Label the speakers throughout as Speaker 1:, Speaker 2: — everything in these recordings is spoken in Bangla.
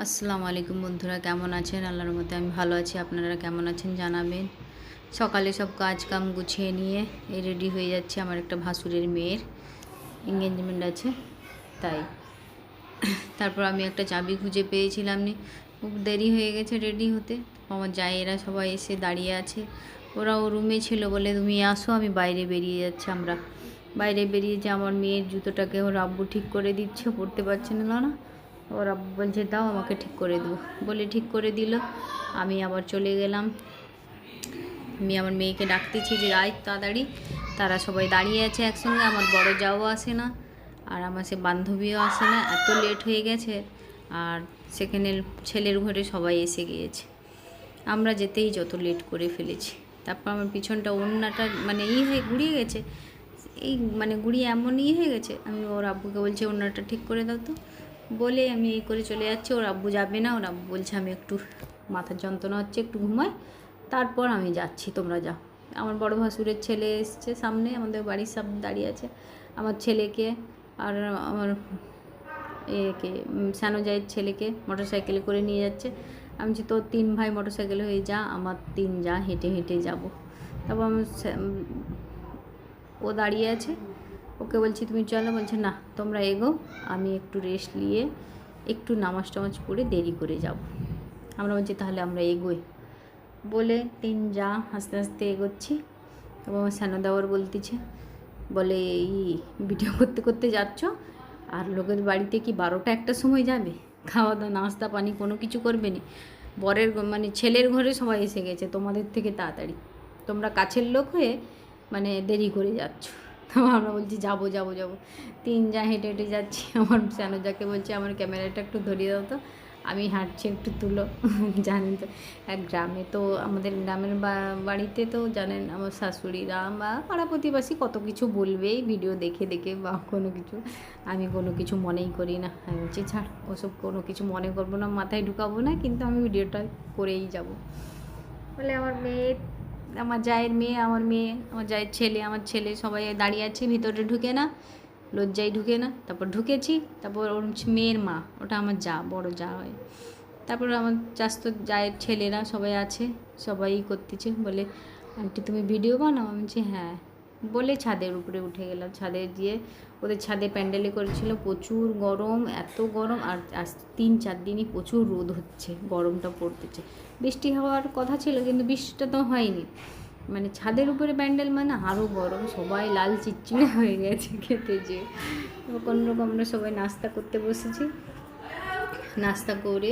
Speaker 1: আসসালামু আলাইকুম বন্ধুরা, কেমন আছেন? আল্লাহর রহমতে আমি ভালো আছি। আপনারা কেমন আছেন জানাবেন। সকালে সব কাজ কাম গুছিয়ে নিয়ে রেডি হয়ে যাচ্ছে। আমার একটা ভাসুরের মেয়ের এঙ্গেজমেন্ট আছে, তাই। তারপর আমি একটা চাবি খুঁজে পেয়েছিলাম নি, খুব দেরি হয়ে গেছে রেডি হতে। আমার জায়েরা সবাই এসে দাঁড়িয়ে আছে। ওরা ও রুমে ছিল বলে তুমি আসো, আমি বাইরে বেরিয়ে যাচ্ছি। আমরা বাইরে বেরিয়ে যে আমার মেয়ের জুতোটাকে ওর আব্বু ঠিক করে দিচ্ছে, পড়তে পারছে না। ওর আব্বু বলছে দাও আমাকে ঠিক করে দেবো, বলে ঠিক করে দিল। আমি আবার চলে গেলাম। আমি আমার মেয়েকে ডাকতেছি যে আয় তাড়াতাড়ি। তারা সবাই দাঁড়িয়ে আছে একসঙ্গে। আমার বড় যাও আসে না, আর আমার সে বান্ধবীও আসে না, এত লেট হয়ে গেছে। আর সেখানে ছেলের ঘরে সবাই এসে গিয়েছে। আমরা যেতেই যত লেট করে ফেলেছি। তারপর আমার পিছনটা ওড়নাটা মানে হয়ে গুড়িয়ে গেছে। এই মানে গুড়িয়ে এমন হয়ে গেছে। আমি ওর আব্বুকে বলছি ওড়নাটা ঠিক করে দাও তো, বলে আমি এই করে চলে যাচ্ছি। ওর আব্বু যাবে না, ওর আব্বু বলছে আমি একটু মাথার যন্ত্রণা হচ্ছে, একটু ঘুমাই, তারপর আমি যাচ্ছি, তোমরা যাও। আমার বড় ভাসুরের ছেলে এসছে সামনে, আমাদের বাড়ির সামনে দাঁড়িয়ে আছে। আমার ছেলেকে আর আমার একে সানোজাইয়ের ছেলেকে মোটর সাইকেলে করে নিয়ে যাচ্ছে। আমি বলছি তোর 3 ভাই মোটর সাইকেলে হয়ে যা, আমার 3 যা হেঁটে হেঁটে যাব। তারপর আমার ও দাঁড়িয়ে আছে, ওকে বলছি তুমি চলো, বলছে না তোমরা এগো, আমি একটু রেস্ট নিয়ে একটু নামাজ টামাজ পড়ে দেরি করে যাব। আমরা বলছি তাহলে আমরা এগোই, বলে 3 যা আস্তে আস্তে এগোচ্ছি। তারপর আমার সানোদাওয়ার বলতেছে, বলে এই ভিডিও করতে করতে যাচ্ছ, আর লোকের বাড়িতে কি 12টা 1টার সময় যাবে? খাওয়া দাওয়া নাস্তা পানি কোনো কিছু করবে না। বরের মানে ছেলের ঘরে সবাই এসে গেছে তোমাদের থেকে তাড়াতাড়ি, তোমরা কাছের লোক হয়ে মানে দেরি করে যাচ্ছ। তো আমরা বলছি যাবো যাবো যাবো, 3 যা হেঁটে হেঁটে যাচ্ছি। আমার সানোজাকে বলছি আমার ক্যামেরাটা একটু ধরিয়ে দাও তো, আমি হাঁটছি একটু তুলো। জানেন তো এক গ্রামে তো, আমাদের গ্রামের বাড়িতে তো জানেন আমার শাশুড়িরা বা পাড়া প্রতিবেশী কত কিছু বলবেই ভিডিও দেখে দেখে বা কোনো কিছু। আমি কোনো কিছু মনেই করি না। আমি বলছি ছাড়, ওসব কোনো কিছু মনে করবো না, মাথায় ঢুকাবো না, কিন্তু আমি ভিডিওটা করেই যাব। বলে আমার মেয়ে, আমার জায়ের মেয়ে, আমার জায়ের ছেলে, আমার ছেলে সবাই দাঁড়িয়ে আছে, ভিতরে ঢুকে না, লজ্জায় ঢুকে না। তারপর ঢুকেছি, তারপর ওর মেয়ের মা, ওটা আমার যা, বড় যা হয়। তারপর আমার চাস্তো জায়ের ছেলেরা সবাই আছে, সবাই করতেছে। বলে আন্টি তুমি ভিডিও বানাও? আমি বলছি হ্যাঁ। বলে ছাদের উপরে উঠে গেলাম। ছাদে গিয়ে ওদের ছাদে প্যান্ডেলে করেছিল, প্রচুর গরম, এত গরম। আর আজ 3-4 দিনই প্রচুর রোদ হচ্ছে, গরমটা পড়তেছে। বৃষ্টি হওয়ার কথা ছিল কিন্তু বৃষ্টিটা তো হয়নি। মানে ছাদের উপরে প্যান্ডেল মানে আরও গরম, সবাই লাল চিটচিড়ে হয়ে গেছে খেতে যেয়ে। কোনোরকম আমরা সবাই নাস্তা করতে বসেছি। নাস্তা করে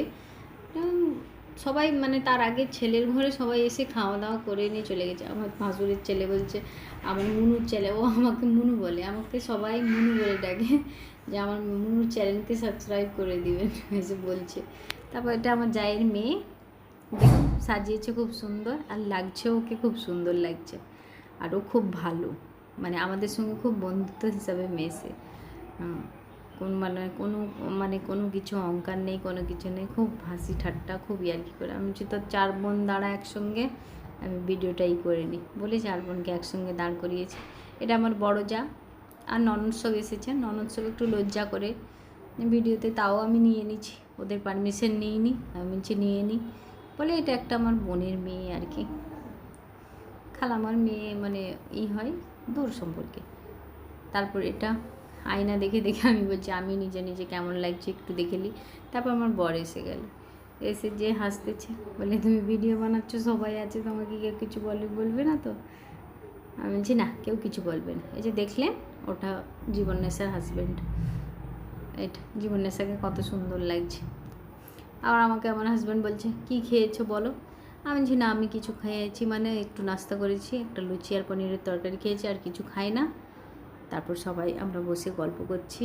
Speaker 1: সবাই মানে তার আগে ছেলের ঘরে সবাই এসে খাওয়া দাওয়া করে নিয়ে চলে গেছে। আমার ভাসুরের ছেলে বলছে, আমার মুনুর ছেলে, ও আমাকে মুনু বলে, আমাকে সবাই মুনু বলে ডাকে, যে আমার মুনুর চ্যানেলকে সাবস্ক্রাইব করে দিবেন এসে বলছে। তারপর এটা আমার জায়ের মেয়ে, দেখুন সাজিয়েছে খুব সুন্দর, আর লাগছে ওকে খুব সুন্দর লাগছে। আর ও খুব ভালো, মানে আমাদের সঙ্গে খুব বন্ধুত্ব হিসাবে মেশে। কোনো কিছু অহংকার নেই, কোনো কিছু নেই, খুব হাসি ঠাট্টা, খুব ইয়ার্কি করে। আমি বলছি তো 4 বোন দাঁড়া একসঙ্গে, আমি ভিডিওটাই করে নিই বলে 4 বোনকে একসঙ্গে দাঁড় করিয়েছি। এটা আমার বড় যা, আর ননদ সব এসেছে। ননদ সব একটু লজ্জা করে ভিডিওতে, তাও আমি নিয়ে নিচ্ছি, ওদের পারমিশন নিইনি, আমি বলছি নিয়ে নিই বলে। এটা একটা আমার বোনের মেয়ে আর কি, খালামার মেয়ে, মানে হয় দূর সম্পর্কে। তারপর এটা আয়না দেখে দেখে আমি বলছি আমি নিজে নিজে কেমন লাগছে একটু দেখে নিই। তারপর আমার বর এসে গেল, এসে যে হাসতেছে, বলে তুমি ভিডিও বানাচ্ছ, সবাই আছে, তোমাকে কেউ কিছু বলবে না তো? আমি বলছি না, কেউ কিছু বলবে না। এই যে দেখলেন, ওটা জীবন্যাসার হাজব্যান্ড। এটা জীবন্যাসাকে কত সুন্দর লাগছে। আবার আমাকে আমার হাজব্যান্ড বলছে কি খেয়েছো বলো? আমি বলছি না আমি কিছু খেয়েছি, মানে একটু নাস্তা করেছি, একটা লুচি আর পনিরের তরকারি খেয়েছি, আর কিছু খাই না। তারপর সবাই আমরা বসে গল্প করছি।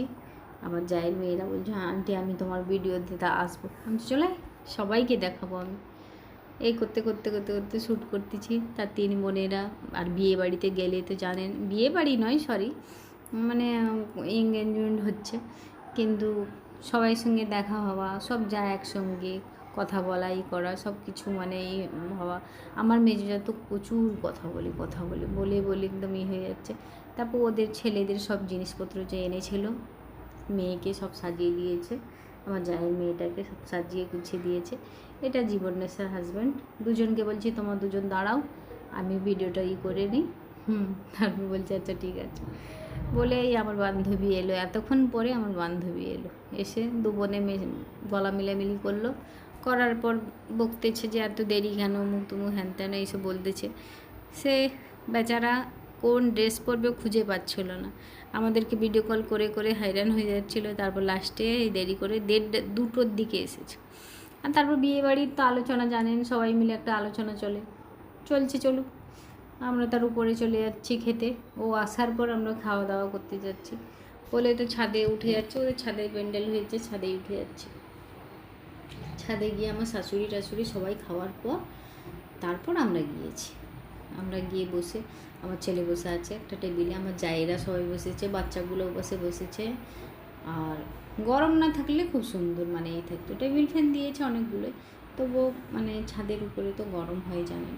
Speaker 1: আমার জায়ের মেয়েরা বলছে আন্টি আমি তোমার ভিডিও দিতে আসবো। আমি চলে সবাইকে দেখাবো আমি। এই করতে করতে করতে করতে শ্যুট করতেছি। তার 3 বোনেরা, আর বিয়ে বাড়িতে গেলে তো জানেন, বিয়ে বাড়ি নয় সরি, মানে এঙ্গেজমেন্ট হচ্ছে, কিন্তু সবাই সঙ্গে দেখা হওয়া, সব যায় একসঙ্গে, কথা বলা, করা, সব কিছু মানে হওয়া। আমার মেজোজা তো প্রচুর কথা বলে একদম হয়ে যাচ্ছে। তারপর ওদের ছেলেদের সব জিনিসপত্র যে এনেছিল, মেয়েকে সব সাজিয়ে দিয়েছে। আমার জায়ের মেয়েটাকে সব সাজিয়ে গুছিয়ে দিয়েছে। এটা জীবনেশ্বর হাজব্যান্ড। দুজনকে বলছি তোমার দুজন দাঁড়াও, আমি ভিডিওটা করে নিই। তারপর বলছে আচ্ছা ঠিক আছে বলেই আমার বান্ধবী এলো। এতক্ষণ পরে আমার বান্ধবী এলো, এসে দু বোনে গলা মিলামিলি করলো। করার পর বকতেছে যে এত দেরি কেন, মুখ তুমুখ হ্যান ত্যান এইসব বলতেছে। সে বেচারা কোন ড্রেস পরবে খুঁজে পাচ্ছিল না, আমাদেরকে ভিডিও কল করে করে হাইরান হয়ে যাচ্ছিলো। তারপর লাস্টে দেরি করে 1:30-2টোর দিকে এসেছে। আর তারপর বিয়েবাড়ির তো আলোচনা জানেন, সবাই মিলে একটা আলোচনা চলছে চলুক, আমরা তার উপরে চলে যাচ্ছি খেতে। ও আসার পর আমরা খাওয়া দাওয়া করতে যাচ্ছি বলে তো ছাদে উঠে যাচ্ছে, ওদের ছাদে প্যান্ডেল হয়েছে, ছাদেই উঠে যাচ্ছে। ছাদে গিয়ে আমার শাশুড়ি টাশুড়ি সবাই খাওয়ার পর তারপর আমরা গিয়েছি। আমরা গিয়ে বসে, আমার ছেলে বসে আছে একটা টেবিলে, আমার জায়েরা সবাই বসেছে, বাচ্চাগুলোও বসেছে। আর গরম না থাকলে খুব সুন্দর মানে এই থাকতো। টেবিল ফ্যান দিয়েছে অনেকগুলো, তবুও মানে ছাদের উপরে তো গরম হয়ে জানেন।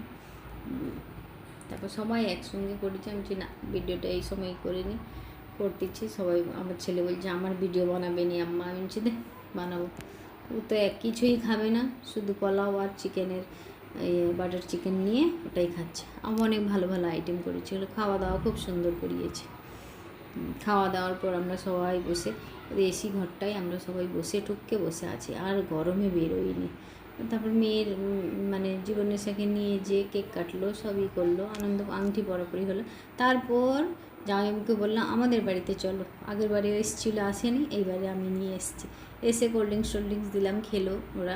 Speaker 1: তারপর সবাই একসঙ্গে করেছি। আমি না ভিডিওটা এই সময় করে নিই, করতেছি। সবাই, আমার ছেলে বলছে আমার ভিডিও বানাবে নি আম্মা। আমি বলছি দে বানাবো। ও তো কিছুই খাবে না, শুধু পোলাও আর চিকেনের বাটার চিকেন নিয়ে ওটাই খাচ্ছে। আমি অনেক ভালো ভালো আইটেম করেছি, খাওয়া দাওয়া খুব সুন্দর করিয়েছে। খাওয়া দাওয়ার পর আমরা সবাই বসে এসি ঘরটায় আমরা সবাই বসে টুককে বসে আছি, আর গরমে বেরোইনি। তারপর মেয়ের মানে জীবনের সাথে নিয়ে যে কেক কাটলো, সবই করলো, আনন্দ, আংটি পরাপরি হলো। তারপর জামাইবাবুকে বললাম আমাদের বাড়িতে চলো, আগের বাড়ি এসেছিলো আসেনি, এইবারে আমি নিয়ে এসেছি। এসে কোল্ড ড্রিঙ্কস দিলাম, খেলো ওরা।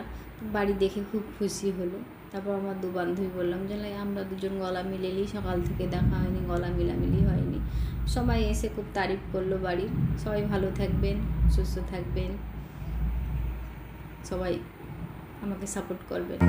Speaker 1: বাড়ি দেখে খুব খুশি হলো। তারপর আমার দু বান্ধবী বললাম যে আমরা দুজন গলা মিলেলি, সকাল থেকে দেখা হয়নি, গলা মিলামিলি হয়নি। সবাই এসে খুব তারিফ করলো বাড়ির। সবাই ভালো থাকবেন, সুস্থ থাকবেন, সবাই আমাকে সাপোর্ট করবেন।